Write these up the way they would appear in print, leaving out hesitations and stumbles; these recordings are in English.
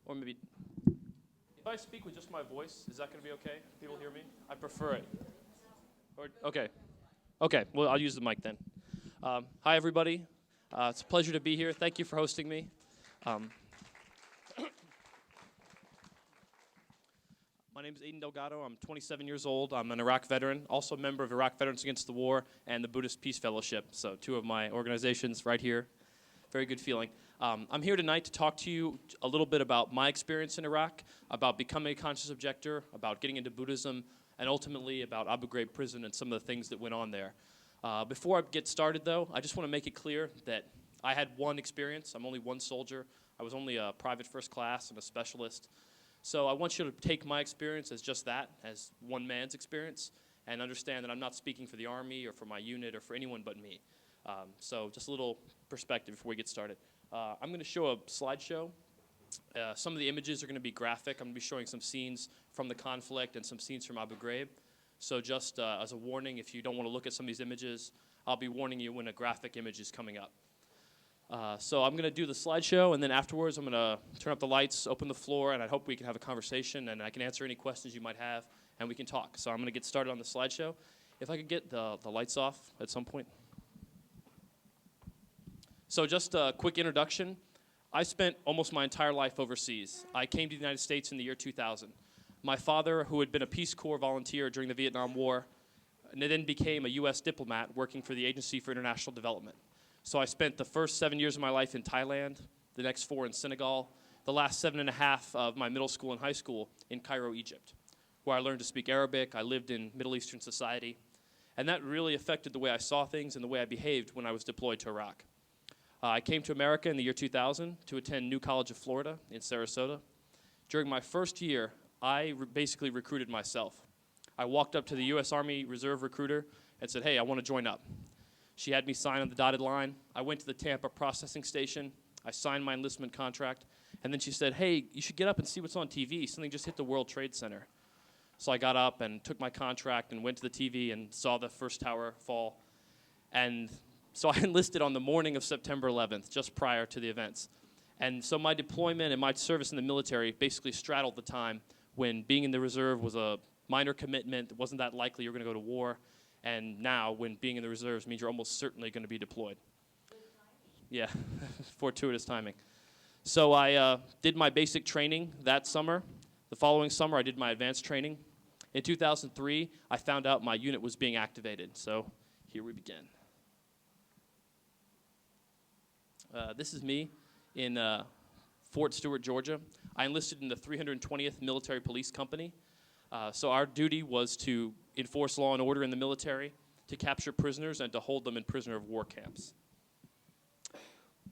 Or maybe, if I speak with just my voice, is that going to be okay? People hear me? I prefer it. Okay. Okay, well, I'll use the mic then. Hi, everybody. It's a pleasure to be here. Thank you for hosting me. My name is Aidan Delgado. I'm 27 years old. I'm an Iraq veteran, also a member of Iraq Veterans Against the War and the Buddhist Peace Fellowship. So two of my organizations right here. Very good feeling. I'm here tonight to talk to you a little bit about my experience in Iraq, about becoming a conscious objector, about getting into Buddhism, and ultimately about Abu Ghraib prison and some of the things that went on there. Before I get started, though, I just want to make it clear that I had one experience. I'm only one soldier. I was only a private first class and a specialist. So I want you to take my experience as just that, as one man's experience, and understand that I'm not speaking for the Army or for my unit or for anyone but me. So just a little perspective before we get started. I'm going to show a slideshow. Some of the images are going to be graphic. I'm going to be showing some scenes from the conflict and some scenes from Abu Ghraib. So just as a warning, if you don't want to look at some of these images, I'll be warning you when a graphic image is coming up. So I'm going to do the slideshow, and then afterwards I'm going to turn up the lights, open the floor, and I hope we can have a conversation, and I can answer any questions you might have, and we can talk. So I'm going to get started on the slideshow. If I could get the lights off at some point. So just a quick introduction. I spent almost my entire life overseas. I came to the United States in the year 2000. My father, who had been a Peace Corps volunteer during the Vietnam War, and then became a U.S. diplomat working for the Agency for International Development. So I spent the first 7 years of my life in Thailand, the next 4 in Senegal, the last 7.5 of my middle school and high school in Cairo, Egypt, where I learned to speak Arabic. I lived in Middle Eastern society. And that really affected the way I saw things and the way I behaved when I was deployed to Iraq. I came to America in the year 2000 to attend New College of Florida in Sarasota. During my first year, I basically recruited myself. I walked up to the U.S. Army Reserve recruiter and said, hey, I want to join up. She had me sign on the dotted line. I went to the Tampa processing station. I signed my enlistment contract. And then she said, hey, you should get up and see what's on TV. Something just hit the World Trade Center. So I got up and took my contract and went to the TV and saw the first tower fall. And so I enlisted on the morning of September 11th, just prior to the events. And so my deployment and my service in the military basically straddled the time when being in the reserve was a minor commitment. It wasn't that likely you were going to go to war. And now, when being in the reserves means you're almost certainly going to be deployed. Yeah, fortuitous timing. So I did my basic training that summer. The following summer, I did my advanced training. In 2003, I found out my unit was being activated. So here we begin. This is me in Fort Stewart, Georgia. I enlisted in the 320th Military Police Company. So our duty was to enforce law and order in the military, to capture prisoners, and to hold them in prisoner of war camps.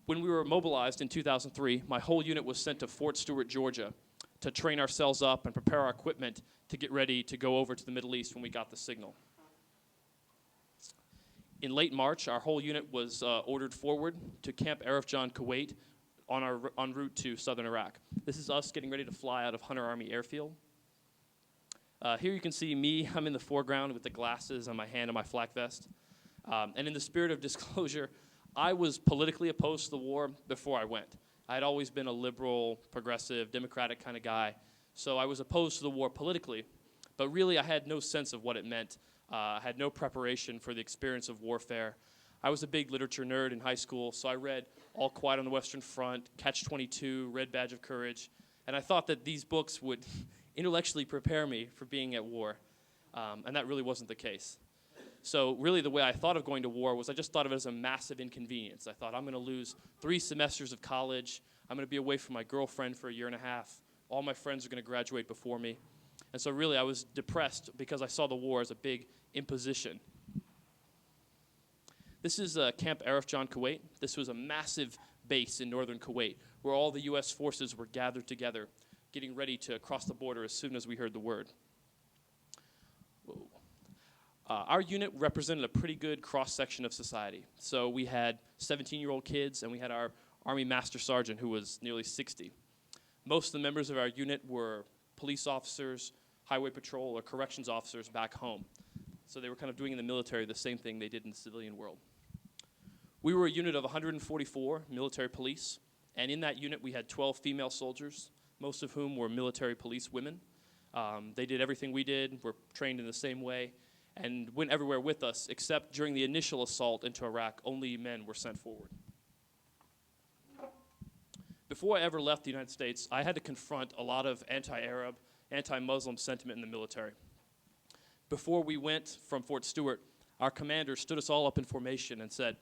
When we were mobilized in 2003, my whole unit was sent to Fort Stewart, Georgia, to train ourselves up and prepare our equipment to get ready to go over to the Middle East when we got the signal. In late March, our whole unit was ordered forward to Camp Arifjan, Kuwait, en route to southern Iraq. This is us getting ready to fly out of Hunter Army Airfield. Here you can see me. I'm in the foreground with the glasses on my hand and my flak vest. And in the spirit of disclosure, I was politically opposed to the war before I went. I had always been a liberal, progressive, democratic kind of guy. So I was opposed to the war politically, but really I had no sense of what it meant. I had no preparation for the experience of warfare. I was a big literature nerd in high school, so I read All Quiet on the Western Front, Catch-22, Red Badge of Courage, and I thought that these books would intellectually prepare me for being at war, and that really wasn't the case. So really the way I thought of going to war was I just thought of it as a massive inconvenience. I thought I'm going to lose 3 semesters of college. I'm going to be away from my girlfriend for a year and a half. All my friends are going to graduate before me. And so really I was depressed because I saw the war as a big imposition. This is Camp Arifjan, Kuwait. This was a massive base in northern Kuwait where all the U.S. forces were gathered together, getting ready to cross the border as soon as we heard the word. Our unit represented a pretty good cross-section of society. So we had 17-year-old kids, and we had our Army Master Sergeant, who was nearly 60. Most of the members of our unit were police officers, highway patrol, or corrections officers back home. So they were kind of doing in the military the same thing they did in the civilian world. We were a unit of 144 military police, and in that unit we had 12 female soldiers, most of whom were military police women. They did everything we did, were trained in the same way, and went everywhere with us, except during the initial assault into Iraq, only men were sent forward. Before I ever left the United States, I had to confront a lot of anti-Arab, anti-Muslim sentiment in the military. Before we went from Fort Stewart, our commander stood us all up in formation and said,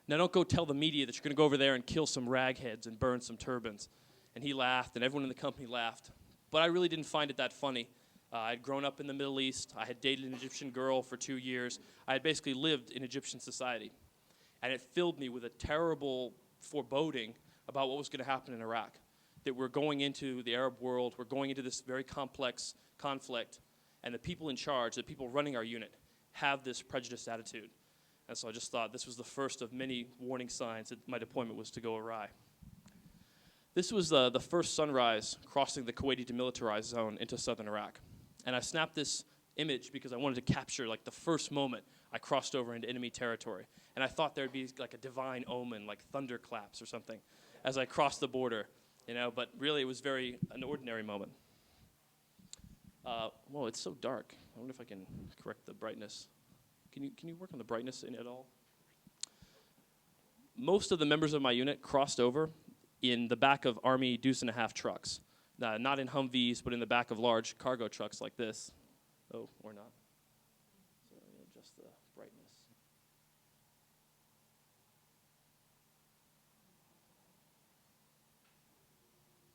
"Now don't go tell the media that you're going to go over there and kill some ragheads and burn some turbans." And he laughed, and everyone in the company laughed. But I really didn't find it that funny. I'd grown up in the Middle East. I had dated an Egyptian girl for 2 years. I had basically lived in Egyptian society. And it filled me with a terrible foreboding about what was going to happen in Iraq, that we're going into the Arab world, we're going into this very complex conflict, and the people in charge, the people running our unit, have this prejudiced attitude. And so I just thought this was the first of many warning signs that my deployment was to go awry. This was the first sunrise crossing the Kuwaiti demilitarized zone into southern Iraq. And I snapped this image because I wanted to capture like the first moment I crossed over into enemy territory. And I thought there'd be like a divine omen, like thunderclaps or something, as I crossed the border, you know, but really it was an ordinary moment. Whoa, it's so dark. I wonder if I can correct the brightness. Can you work on the brightness in it at all? Most of the members of my unit crossed over in the back of Army deuce-and-a-half trucks. Not in Humvees, but in the back of large cargo trucks like this. Oh, or not. So let me adjust the brightness.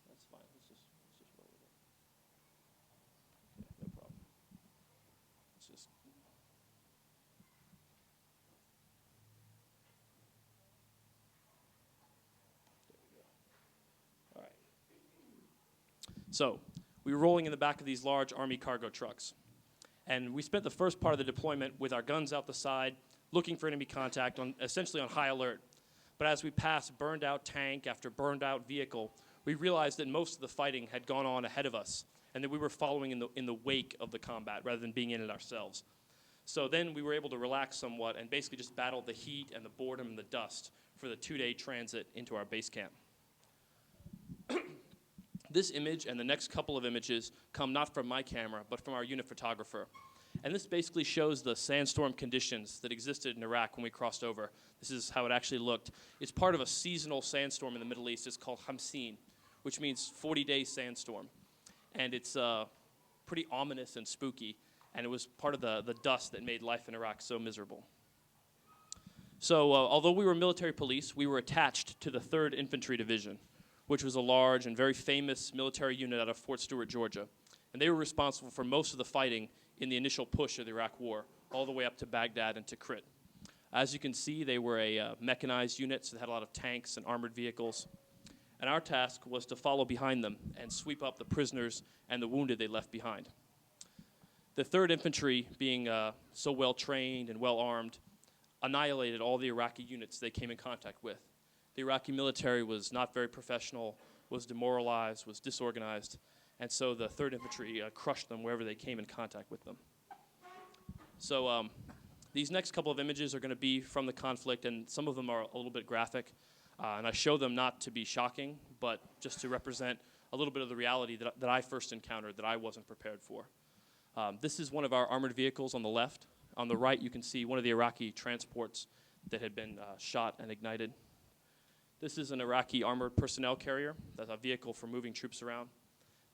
That's fine. Let's just roll with it. Okay, no problem. Let's just. There we go. All right. So we were rolling in the back of these large Army cargo trucks. And we spent the first part of the deployment with our guns out the side, looking for enemy contact, essentially on high alert. But as we passed burned out tank after burned out vehicle, we realized that most of the fighting had gone on ahead of us, and that we were following in the wake of the combat rather than being in it ourselves. So then we were able to relax somewhat and basically just battle the heat and the boredom and the dust for the 2-day transit into our base camp. This image and the next couple of images come not from my camera, but from our unit photographer. And this basically shows the sandstorm conditions that existed in Iraq when we crossed over. This is how it actually looked. It's part of a seasonal sandstorm in the Middle East. It's called Hamsin, which means 40-day sandstorm. And it's pretty ominous and spooky, and it was part of the dust that made life in Iraq so miserable. So although we were military police, we were attached to the 3rd Infantry Division, which was a large and very famous military unit out of Fort Stewart, Georgia. And they were responsible for most of the fighting in the initial push of the Iraq War, all the way up to Baghdad and Tikrit. As you can see, they were a mechanized unit, so they had a lot of tanks and armored vehicles. And our task was to follow behind them and sweep up the prisoners and the wounded they left behind. The 3rd Infantry, being so well trained and well armed, annihilated all the Iraqi units they came in contact with. The Iraqi military was not very professional, was demoralized, was disorganized, and so the 3rd Infantry crushed them wherever they came in contact with them. So these next couple of images are going to be from the conflict, and some of them are a little bit graphic. And I show them not to be shocking, but just to represent a little bit of the reality that I first encountered that I wasn't prepared for. This is one of our armored vehicles on the left. On the right, you can see one of the Iraqi transports that had been shot and ignited. This is an Iraqi armored personnel carrier. That's a vehicle for moving troops around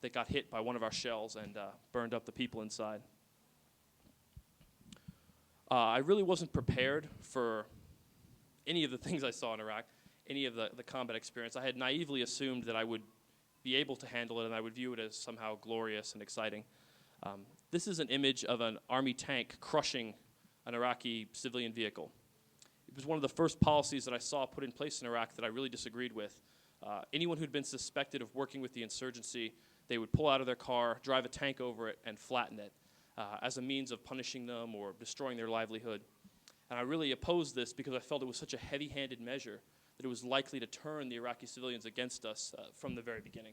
that got hit by one of our shells and burned up the people inside. I really wasn't prepared for any of the things I saw in Iraq, any of the combat experience. I had naively assumed that I would be able to handle it and I would view it as somehow glorious and exciting. This is an image of an Army tank crushing an Iraqi civilian vehicle. It was one of the first policies that I saw put in place in Iraq that I really disagreed with. Anyone who'd been suspected of working with the insurgency, they would pull out of their car, drive a tank over it, and flatten it as a means of punishing them or destroying their livelihood. And I really opposed this because I felt it was such a heavy-handed measure that it was likely to turn the Iraqi civilians against us from the very beginning.